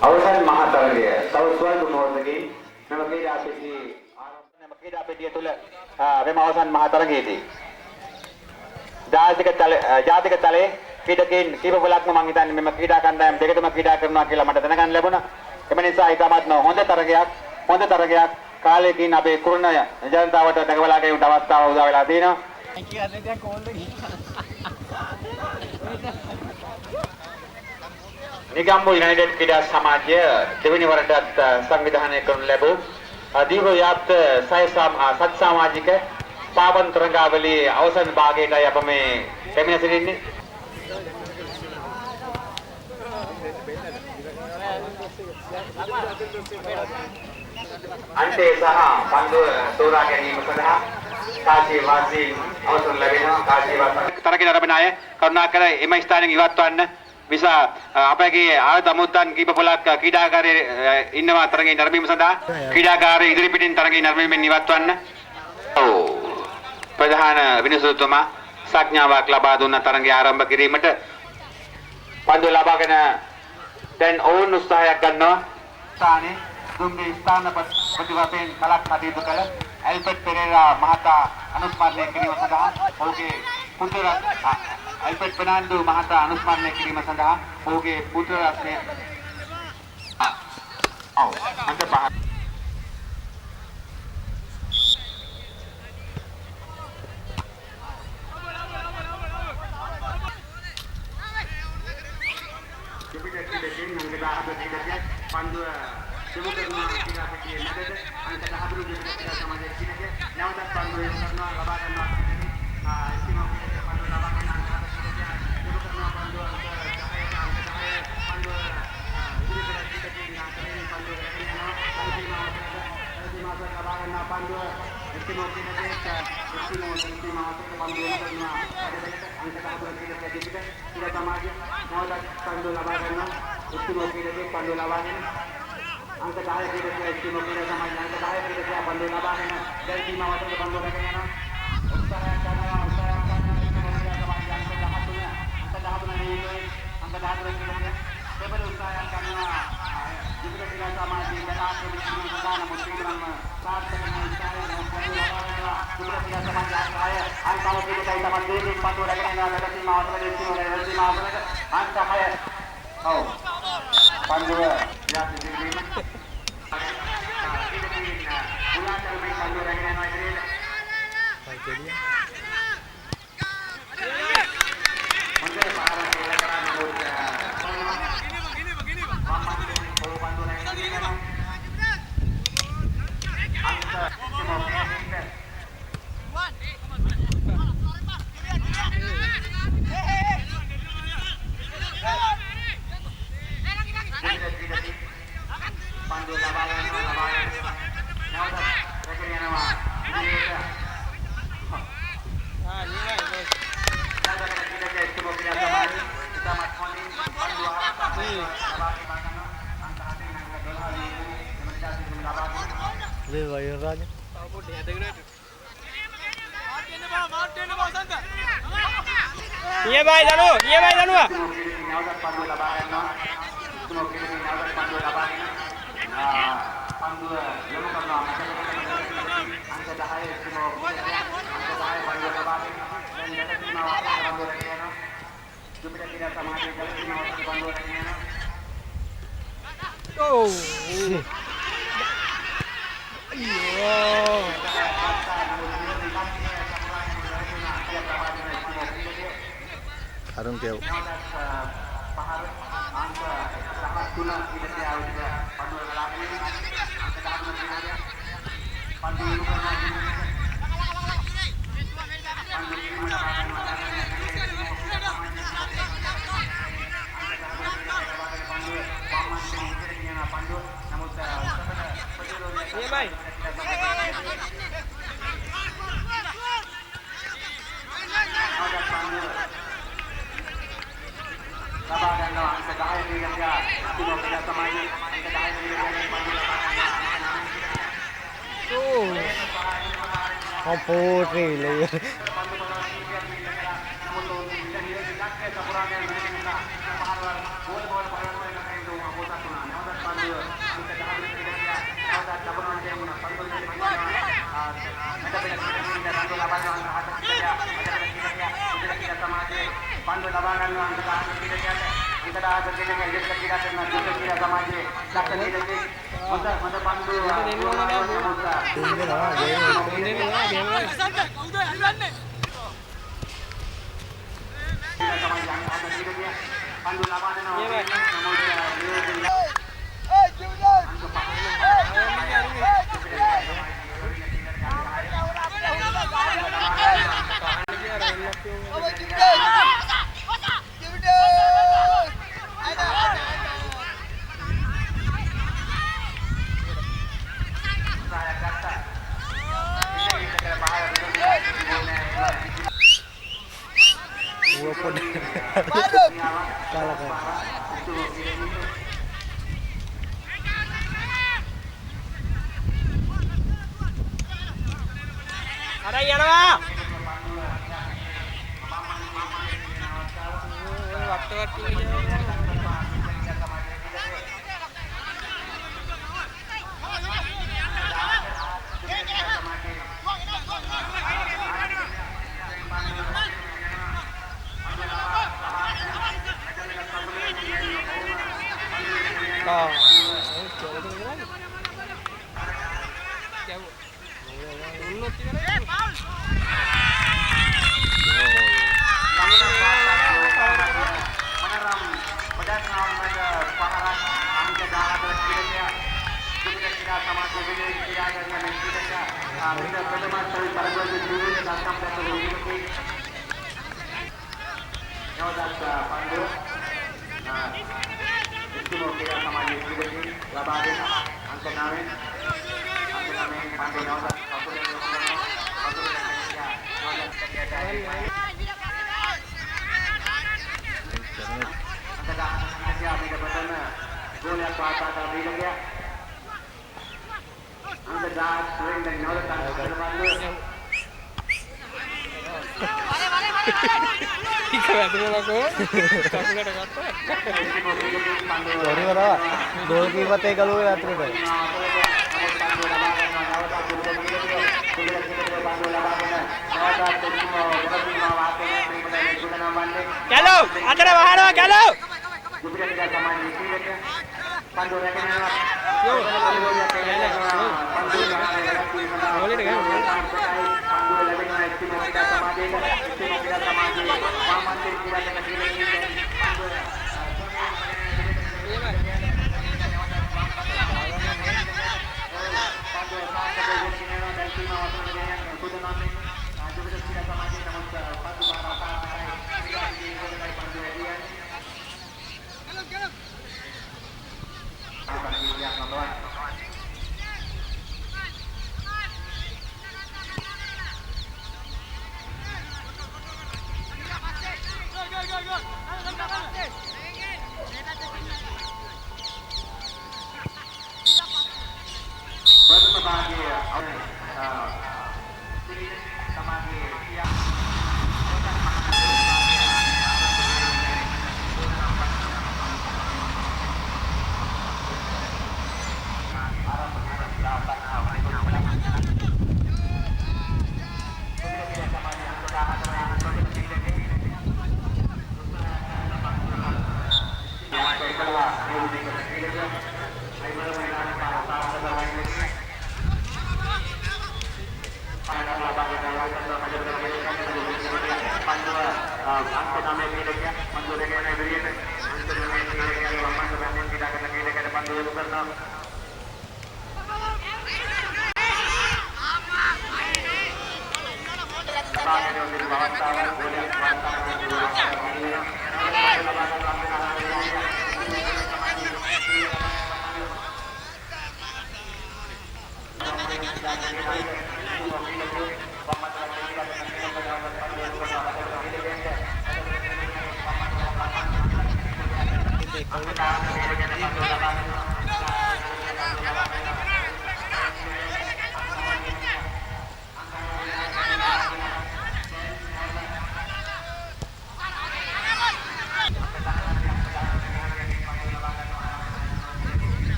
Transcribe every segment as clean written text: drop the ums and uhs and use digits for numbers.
අවසන් මහා තරගය තව ස්වල්ප මොහොතකින් මෙම ක්‍රීඩා පෙට්ටියේ ආරම්භ ක්‍රීඩා පෙට්ටිය තුළ මෙම අවසන් මහා තරගයේදී ජාතික තලයේ ක්‍රීඩකයන් කීප බලක්ම මම හිතන්නේ මෙම ක්‍රීඩා කණ්ඩායම් දෙකටම ක්‍රීඩා කරනවා කියලා මට දැනගන්න ලැබුණා. එම නිසා ඉතාමත්ම හොඳ තරගයක් කාලයකින් අපේ කුරුණ ජනතාවට දැකබලා ගැනීමට අවස්ථාව උදා වෙලා තියෙනවා. නිගම්බු යුනයිටඩ් ක්‍රීඩා සමාජය දෙවෙනි වරටත් සංවිධානය කරනු ලැබූ දීර්ඝ සත් සමාජික පාවන් තරඟාවලියේ අවසන් භාගයටයි අප මේ පැමිණ සිටින්නේ. අන්තේ සහ පන්දුව තෝරා ගැනීම සඳහා කාසිය වාසීන් අවසන් ලැබෙනවා. කාසිය වාසීන් තරගය ආරම්භන අය කරුණාකර එම ස්ථානයෙන් ඉවත් වන්න. විසා අපගේ ආයත අමුත්තන් කීප පොලක් ක්‍රීඩාකාරයේ ඉන්නවා තරගයේ නැරඹීම සඳහා. ක්‍රීඩාකාරයේ ඉදිරි පිටින් තරගයේ නැරඹීමෙන් ඉවත් වන්න. ප්‍රධාන විනිසුතුමා සඥාවක් ලබා දුන්න තරගය ආරම්භ කිරීමට පන්දුව ලබාගෙන දැන් ඔවුන් උත්සාහයක් ගන්නවා. ස්ථානයේ දුම්බේ ස්ථාන ප්‍රතිවපෙන් කලක් කටයුතු කළ ඇල්බර්ට් පෙරේරා මහතා අනුස්මරණය කිරීම සඳහා ඔහුගේ පුත්‍ර ඇල්බර්ට් ෆර්නෑන්ඩෝ මහතා අනුස්මරණය කිරීම සඳහා ඔහුගේ පුත්‍ර රත්නය අන්ත පහ පන්දුව දෙමු කරනවා ක්‍රීඩා පෙට්ටියේ මැදට අන්ත 14 දෙනෙක් ක්‍රීඩා සමාජයේ සිටින නැවතත් පන්දුව යොමු කරනවා ලබා ගන්නවා ඉතිමෝ පන්දුව ලබා ගන්න අන්ත 14 දෙමු කරනවා පන්දුව අන්ත 10ට අන්ත 10 පන්දුව ඉදිරියට පිටකින් නාකරේ පන්දුව රැගෙන යනවා අන්තිමව ලබා ගන්නවා පන්දුව ඉතිමෝ පන්දුව යොමු කරනවා අන්ත 14 ක්‍රීඩා සමාජයේ නැවතත් පන්දුව ලබා ගන්නවා ඉතිමෝ පන්දුව ලබාගෙන अंक 10 ක්‍රීඩකයා ඉස්තිමෝ ක්‍රීඩා සමාජ अंक 10 ක්‍රීඩකයා පන්දුව ලබාගෙන දැන් සීමාව වටේ පන්දුව රැගෙන යනවා උත්සාහයක් කරනවා ඉස්තිමෝ ක්‍රීඩා සමාජ अंक 13 නෙවෙයි अंक 14 ක්‍රීඩකයා දෙබර උත්සාහයක් කරනවා විවිධ ක්‍රීඩා සමාජයේ ගණාත්මක විශ්ව ප්‍රධාන මුස්ලිම්ම සාර්ථක උත්සාහයෙන් පන්දුව ලබාගෙනවා විවිධ ක්‍රීඩා සමාජ अंक 6 अंक 9 ක්‍රීඩකයා තමයි දෙකකින් පන්දුව රැගෙන යනවා දැන් සීමාව වටේ ඉස්තිමෝ සීමාව වටේ अंक 6 ඔව් පන්දුව යාත් දිවිම පුලාතර මේ පන්දුව රැගෙන යනවා ඉතින් හොඳට පාරක් කියලා කරා නමුත් පන්දුව ලබා ගන්නවා නැවත රැගෙන යනවා ඉදිරියට ඉස්තිමෝ ක්‍රීඩා සමාජය ඉතාමත් හොඳින් පන්දුව ලබා ගන්නවා අන්ත 7 නංග 12 එමෙතන සිදුවන ලබා ගන්නවා වේ වයර් රාජ පොඩි හැදගෙන මාට් වෙන්න බා සංක නියමයි දනුව නැවත පන්දුව ලබා ගන්නවා ඉස්තිමෝ ක්‍රීඩා නැවත පන්දුව ලබාගෙන පන්දුව යොමු කරනවා අංක 10 ඉස්තිමෝ අංක 10 පන්දුව ලබාගෙන දැන් දෙක සීමාවක් පන්දුව රැගෙන යනවා ජුපිටර් ක්‍රීඩා සමාජයේ දෙක සීමාවක් පන්දුව රැගෙන යනවා අරුන් කියව පහර අංක 13 ක්‍රීඩකයා උදේ පන්දුව ලබාගෙන අංක 13 ක්‍රීඩකයා පන්දුව යොමු කරනවා Indonesia, Timur Tengah Samaji, angka 10 Indonesia pandu lapangan. Không phô gì liền. Pandu labangan angka dah berkira kira dengan kira samaji dah kira masa pandu Ini lah, pandu labangan walaupun kalah kan. Ada yang apa? Waktu goalkeeper कलू रात्री चलो अतरे बाहर हो चलो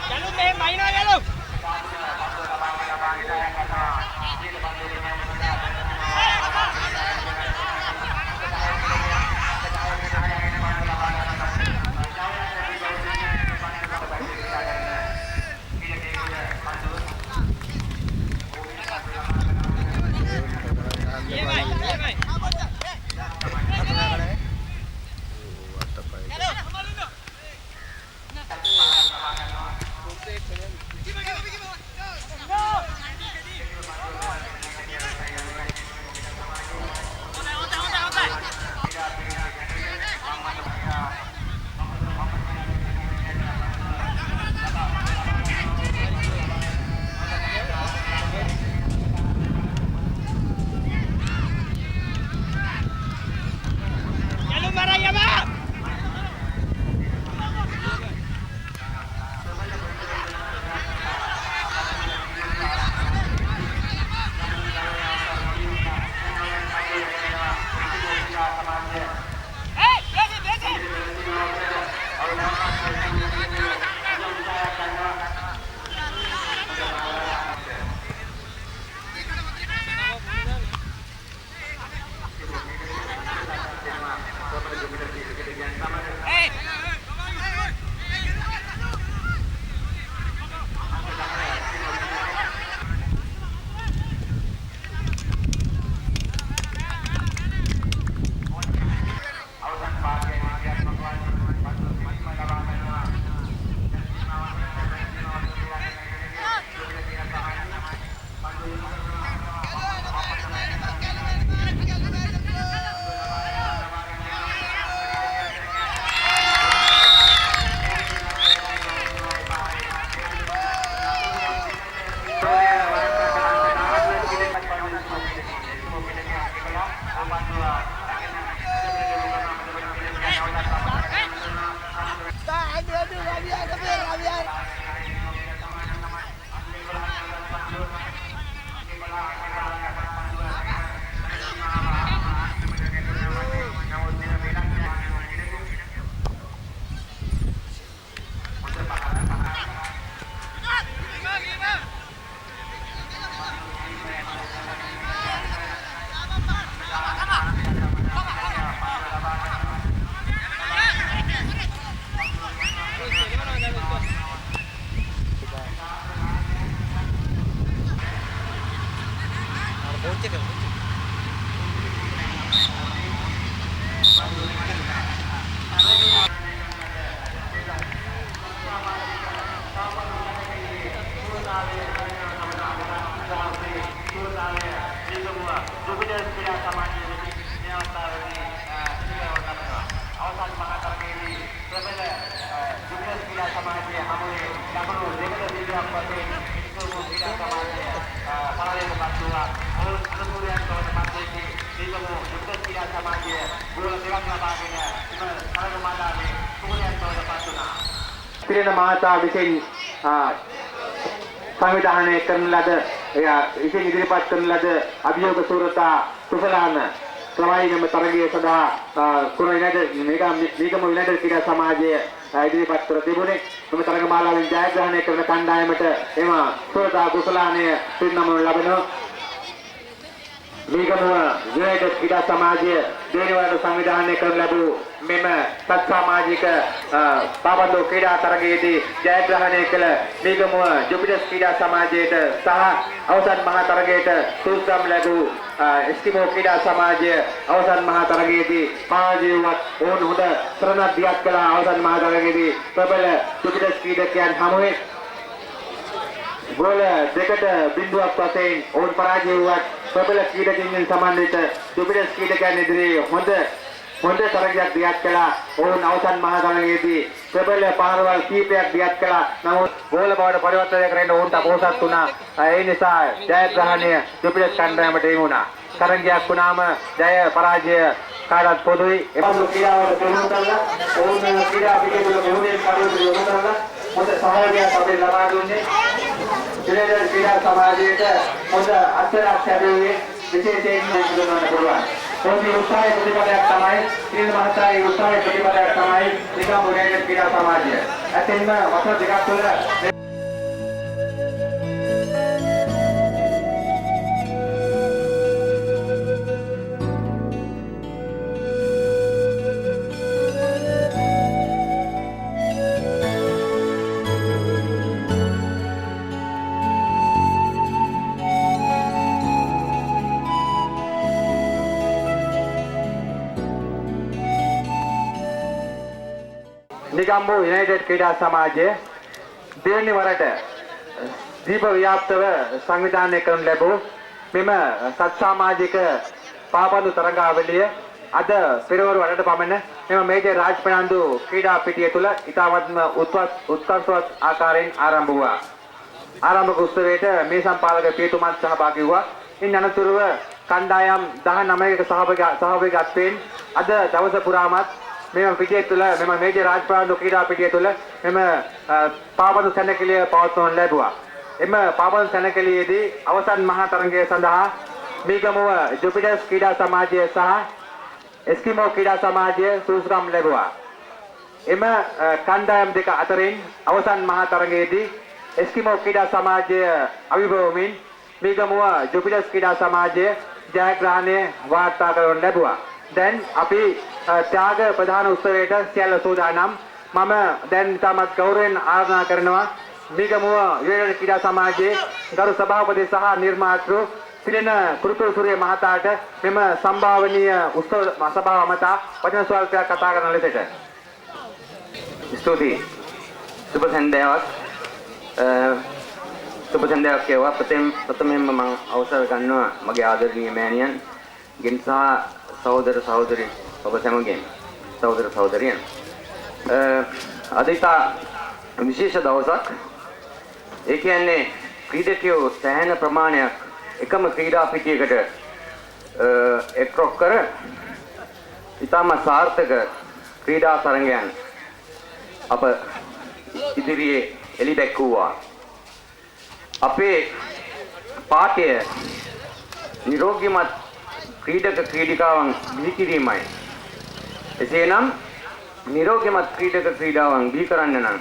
Jalur main main jalur. Iya baik, iya baik. Jalur marah ya, Bang. පිරින මහතා විසින් සංවිධානය කරන ලද විසින් ඉදිරිපත් කරන ලද අභියෝග සූරතා කුසලාන ක්‍රමයිනම තරගයේ සඳහා කුරයිනද නිගම විනඩ ක්‍රීඩා සමාජය ඉදිරිපත් කර තිබුණේ. මේ තරග මාලාවෙන් ජයග්‍රහණය කරන කණ්ඩායමට එම සූරතා කුසලානය පිරිනමනු ලබනවා. නිගම විනඩ ක්‍රීඩා සමාජය දෙවනිවරට සංවිධානය කරන ලැබූ මෙම සත්සමාජික පාබන්දෝ ක්‍රීඩා තරගයේදී ජයග්‍රහණය කළ නිගම ජුපිටර්ස් ක්‍රීඩා සමාජයට සහ අවසන් මහා තරගයට සූදානම් ලැබූ එස්කිමෝ ක්‍රීඩා සමාජය අවසන් මහා තරගයේදී පාජීවත් ඕන හොඳ තරණදියක් කළ අවසන් මහා තරගයේදී ප්‍රබල ජුපිටර්ස් ක්‍රීඩකයන් හමුවේ ගෝල 2-0ක් වශයෙන් ඔවුන් පරාජය වුවත් ප්‍රබල ක්‍රීඩකයන්ගෙන් සමන්විත ජුපිටර්ස් ක්‍රීඩකයන් ඉදිරියේ හොඳ හොඳ තරගයක් දියත් කළා. ඔවුන් අවසන් මහා ගණනයේදී ප්‍රබල පාරවල් කීපයක් දියත් කළා. නමුත් ගෝල බවට පරිවර්තනය කරන්න ඔවුන්ට අපොහසත් වුණා. ඒ නිසා ජයග්‍රහණය ජුපිටර්ස් කණ්ඩායමට හිමි වුණා. තරගයක් වුණාම ජය පරාජය කාටත් පොදුයි. එපමණ ක්‍රීඩාවට ප්‍රමුඛ කරලා ඔවුන් ක්‍රීඩා පිළිවෙල මෙහෙණින් කටයුතු යොමු කරලා හොඳ සහයෝගයක් අපේ ලබා දුන්නේ. ජුනියර් ක්‍රීඩා සමාජයට හොඳ අත්දැකීමක් ලැබුවේ විශේෂයෙන් කියන්න පුළුවන්. පොඩි උත්සාහයේ ප්‍රතිඵලයක් තමයි ක්‍රීඩ මහතාගේ උත්සාහයේ ප්‍රතිඵලයක් තමයි නිකම් උගයන ක්‍රීඩා සමාජය. ඇතෙන්ම වසර දෙකක් තුළ නිගම්බෝ යුනයිටඩ් ක්‍රීඩා සමාජය දෙවැනි වරට දීප ව්‍යාප්තව සංවිධානය කරනු ලැබූ මෙම සත් සමාජික පාපන්දු තරගාවලිය අද පෙරවරු 8ට පමණ මෙම මේජර් රාජ්පනන්දු ක්‍රීඩා පිටිය තුල ඉතාමත්ම උත්කර්ෂවත් ආකාරයෙන් ආරම්භ වුණා. ආරම්භක උත්සවයට මේ සම්පාදක පියතුමත් සහභාගී වුණා. ඉන් අනතුරුව කණ්ඩායම් 19ක සහභාගීත්වයෙන් අද දවස පුරාමත් මෙම පිටිය තුළ මෙම මේජර් රාජ්පනන්දු ක්‍රීඩා පිටිය තුළ මෙම පාපන්දු සැණකෙළිය පවත්වනු ලැබුවා. එම පාපන්දු සැණකෙළියේදී අවසන් මහා තරගය සඳහා මීගමුව ජුපිටර්ස් ක්‍රීඩා සමාජය සහ එස්කිමෝ ක්‍රීඩා සමාජය සුසුකම් ලැබුවා. එම කණ්ඩායම් දෙක අතරින් අවසන් මහා තරගයේදී එස්කිමෝ ක්‍රීඩා සමාජය අවිභවමින් මීගමුව ජුපිටර්ස් ක්‍රීඩා සමාජය ජයග්‍රහණය වාර්තා කරනු ලැබුවා. දැන් අපි ත්‍යාග ප්‍රධාන උත්සවයට සියල්ල සූදානම්. මම දැන් ඉතාමත් ගෞරවයෙන් ආරාධනා කරනවා මීගමුව යුනයිටඩ් ක්‍රීඩා සමාජයේ ගරු සභාපති සහ නිර්මාතෘ පිළින කුරුතුරු සූරිය මහතාට මෙම සම්භාවනීය උත්සව සභාව මත වචන ස්වල්පයක් කතා කරන ලෙසට. ස්තුතියි. සුබ සන්ධ්‍යාවක්. සුබ සන්ධ්‍යාවක් කියවා ප්‍රථමයෙන්ම මම අවසර ගන්නවා මගේ ආදරණීය මෑණියන් ගෙන් සහ සහෝදර සහෝදරි ඔබ සැමගෙන් සහෝදර සහෝදරියන්. අද ඉතා විශේෂ දවසක්. ඒ කියන්නේ ක්‍රීඩකයෝ සෑහෙන ප්‍රමාණයක් එකම ක්‍රීඩා පිටියකට එක්රොක් කර ඉතාම සාර්ථක ක්‍රීඩා තරගයන් අප ඉදිරියේ එළි දැක්වුවා. අපේ පාඨය නිරෝගීමත් ක්‍රීඩක ක්‍රීඩිකාවන් බිහි කිරීමයි. එසේනම් නිරෝගීමත් ක්‍රීඩක ක්‍රීඩාවන් බිහි කරන්න නම්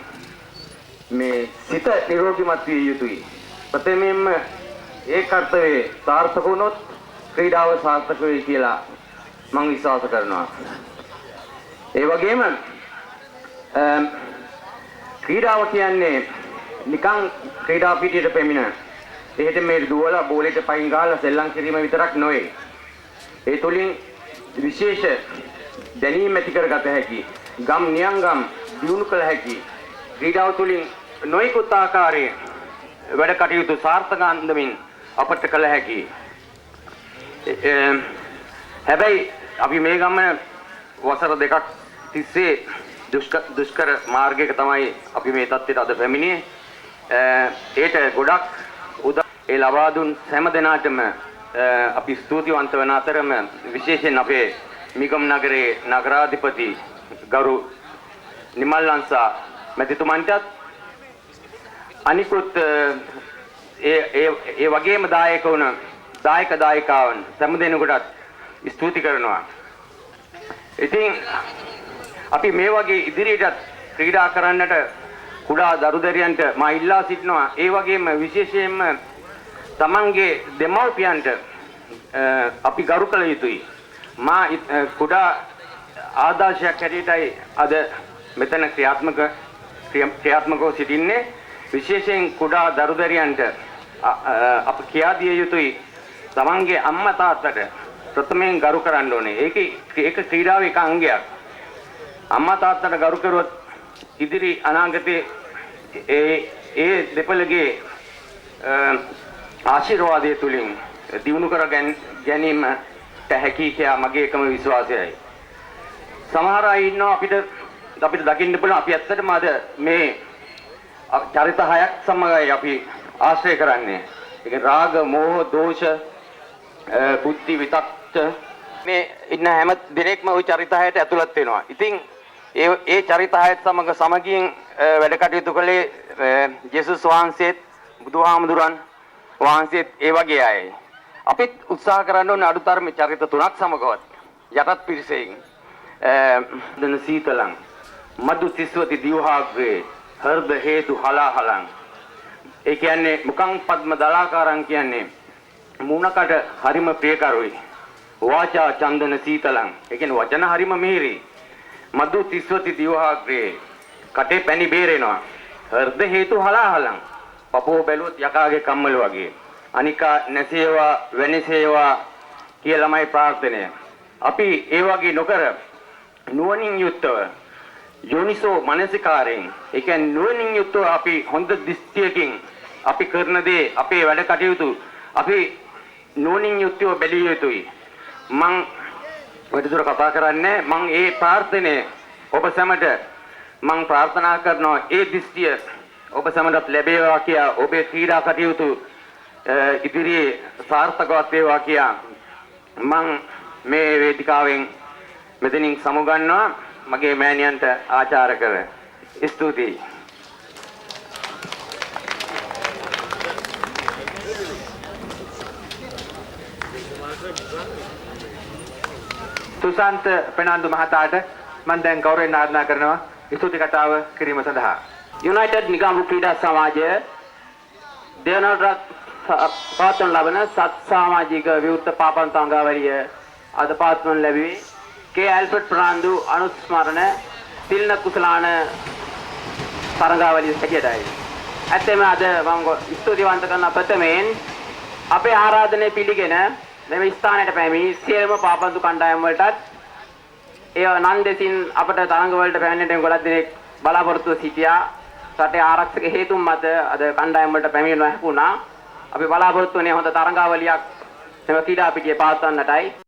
මේ සිත නිරෝගීමත් විය යුතුයි. ප්‍රථමයෙන්ම ඒ කර්තව්‍යය සාර්ථක වුණොත් ක්‍රීඩාව සාර්ථක වෙයි කියලා මම විශ්වාස කරනවා. ඒ වගේම ක්‍රීඩාව කියන්නේ නිකන් ක්‍රීඩා පිටියට පැමිණ එහෙට මේ දුවලා බෝලෙට පයින් ගහලා සෙල්ලම් කිරීම විතරක් නොවේ. ඒ තුලින් විශේෂ දැනීම් ඇති කරගත හැකි, ගම් නියංගම් දියුණු කළ හැකි, ක්‍රීඩාව තුලින් නොයෙකුත් ආකාරයේ වැඩ කටයුතු සාර්ථක අන්දමින් අපට කළ හැකි. හැබැයි අපි මේ ගමන වසර දෙකක් තිස්සේ දුෂ්කර මාර්ගයක තමයි අපි මේ තත්ත්වයට අද පැමිණියේ. ඒට ගොඩක් ඒ ලබා දුන් හැම දෙනාටම අපි ස්තුතිවන්ත වන අතරම විශේෂයෙන් අපේ මිගම් නගරයේ නගරාධිපති ගරු නිමල් ලංසා මැතිතුමන්ටත් අනිකුත් ඒ වගේම දායක වුණ දායකාවන් හැම දෙනෙකුටත් ස්තුති කරනවා. ඉතින් අපි මේ වගේ ඉදිරියටත් ක්‍රීඩා කරන්නට කුඩා දරුදරියන්ට මා ඉල්ලා සිටිනවා. ඒ වගේම විශේෂයෙන්ම තමන්ගේ දෙමව්පියන්ට අපි ගරු කළ යුතුයි. මා කුඩා ආදර්ශයක් හැටියටයි අද මෙතන ක්‍රියාත්මකව සිටින්නේ. විශේෂයෙන් කුඩා දරුදරියන්ට අප කියා දිය යුතුයි තමන්ගේ අම්මා තාත්තට ප්‍රථමයෙන් ගරු කරන්න ඕනේ. ඒක ක්‍රීඩාවේ එක අංගයක්. අම්මා තාත්තට ගරු කරුවොත් ඉදිරි අනාගතයේ ඒ දෙපළගේ ආශිර්වාදය තුලින් දිනු කර ගැනීමට හැකි කියා මගේ එකම විශ්වාසයයි. සමහර අය ඉන්නවා අපිට දකින්න පුළුවන් අපි ඇත්තටම අද මේ චරිත හයක් සමගයි අපි ආශ්‍රය කරන්නේ. ඒක රාග, මෝහ, දෝෂ, බුද්ධි, විතක්ක මේ ඉන්න හැම දිනෙකම ওই චරිත හයට ඇතුළත් වෙනවා. ඉතින් ඒ චරිත හයත් සමග සමගියෙන් වැඩ කටයුතු කළේ ජේසුස් වහන්සේත් බුදුහාමුදුරන් වහන්සේත් ඒ වගේ අය. අපිත් උත්සාහ කරන්න ඕනේ අඩුතරමේ චරිත තුනක් සමගවත් යටත් පිරිසෙන් දන සීතලං මදු තිස්වති දිවහාග්‍රේ හර්ද හේතු හලාහලං. ඒ කියන්නේ මුකං පද්ම දලාකාරං කියන්නේ මූණකට හරිම ප්‍රියකරුයි. වාචා චන්දන සීතලං ඒ කියන්නේ වචන හරිම මිහිරි. මදු තිස්වති දිවහාග්‍රේ කටේ පැණි බේරෙනවා. හර්ද හේතු හලාහලං පපුව බැලුවොත් යකාගේ කම්මල වගේ. අනිකා නැසේවා වෙනසේවා කියලාමයි ප්‍රාර්ථනය. අපි ඒ වගේ නොකර නුවණින් යුක්තව යෝනිසෝ මනසිකාරයෙන් ඒ කියන්නේ නුවණින් යුක්තව අපි හොඳ දෘෂ්ටියකින් අපි කරන දේ අපේ වැඩ කටයුතු අපි නුවණින් යුක්තව බැලිය යුතුයි. මං වැඩිදුර කතා කරන්නේ මං ඒ ප්‍රාර්ථනය ඔබ සැමට මං ප්‍රාර්ථනා කරනවා ඒ දෘෂ්ටිය ඔබ සැමට ලැබේවා කියා ඔබේ ක්‍රීඩා කටයුතු ඉදිරියේ සාර්ථකවත් වේවා කියා මං මේ වේදිකාවෙන් මෙතනින් සමුගන්නවා මගේ මෑණියන්ට ආචාර කර ස්තුතියි. තුසන්ත පෙනන්දු මහතාට මම දැන් ගෞරවයෙන් ආරාධනා කරනවා ස්තුති කතාව කිරීම සඳහා. යුනයිටඩ් නිගම්බු ක්‍රීඩා සමාජය දෙවනරත් පාත්වන ලබන සත් සමාජික විවෘත පාපන්ත අංගාවලිය අද පාත්වන ලැබුවේ කේ ඇල්ෆ්‍රඩ් ප්‍රනාන්දු අනුස්මරණ තිල්න කුසලාන තරඟාවලිය හැටියටයි. ඇත්තම අද මම ස්තුතිවන්ත කරන ප්‍රථමයෙන් අපේ ආරාධනය පිළිගෙන මෙම ස්ථානයට පැමිණි සියලුම පාපන්දු කණ්ඩායම් වලටත් ඒ නන්දෙසින් අපට තරඟ වලට පැමිණෙන්න ගොඩක් දෙනෙක් බලාපොරොත්තු සිටියා. රටේ ආරක්ෂක හේතුන් මත අද කණ්ඩායම් වලට පැමිණෙන්න හැකුණා. අපි බලාපොරොත්තු වෙන්නේ හොඳ තරඟාවලියක් මෙම ක්‍රීඩා පිටියේ පවත්වන්නටයි.